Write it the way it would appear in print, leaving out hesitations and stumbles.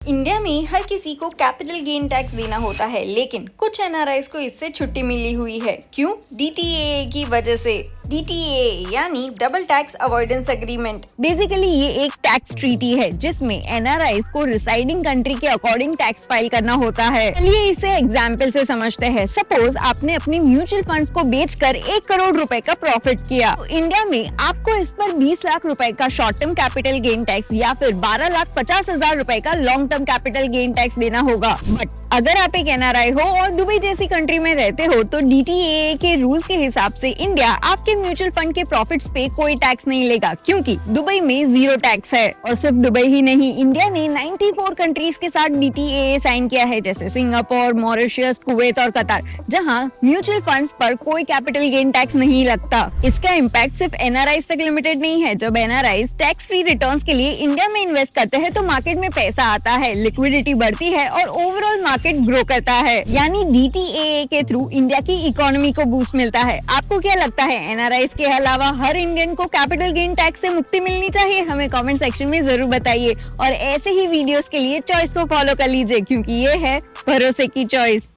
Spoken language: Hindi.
इंडिया में हर किसी को कैपिटल गेन टैक्स देना होता है, लेकिन कुछ एनआरआईज को इससे छुट्टी मिली हुई है। क्यों? डीटीएए की वजह से। डीटीएए यानी double tax avoidance agreement. Basically ये एक टैक्स ट्रीटी है जिसमें एनआरआईज को रिसाइडिंग कंट्री के अकॉर्डिंग टैक्स फाइल करना होता है। चलिए इसे एग्जाम्पल से समझते हैं। सपोज आपने अपनी म्यूचुअल फंड्स को बेचकर 1 करोड़ रुपए का प्रॉफिट किया, तो इंडिया में आपको इस पर 20 लाख रुपए का short term capital gain tax या फिर 12,50,000 रुपए का long term capital gain tax देना होगा। बट अगर आप एक एनआरआई हो और दुबई जैसी कंट्री में रहते हो तो डीटीएए के रूल्स के हिसाब से इंडिया आपके म्यूचुअल फंड के प्रॉफिट्स पे कोई टैक्स नहीं लेगा, क्योंकि दुबई में 0 टैक्स है। और सिर्फ दुबई ही नहीं, इंडिया ने 94 कंट्रीज के साथ डीटीएए साइन किया है, जैसे सिंगापुर, मॉरिशस, कुवैत और कतार, जहां म्यूचुअल फंड्स पर कोई कैपिटल गेन टैक्स नहीं लगता। इसका इम्पैक्ट सिर्फ एनआरआईज तक लिमिटेड नहीं है। जब एनआरआईज टैक्स फ्री रिटर्न्स के लिए इंडिया में इन्वेस्ट करते हैं तो मार्केट में पैसा आता है, लिक्विडिटी बढ़ती है और ओवरऑल मार्केट ग्रो करता है। यानी डीटीएए के थ्रू इंडिया की इकोनॉमी को बूस्ट मिलता है। आपको क्या लगता है, एनआरआईज के अलावा हर इंडियन को कैपिटल गेन टैक्स से मुक्ति मिलनी चाहिए? हमें कमेंट सेक्शन में जरूर बताइए और ऐसे ही वीडियोस के लिए चॉइस को फॉलो कर लीजिए, क्योंकि ये है भरोसे की चॉइस।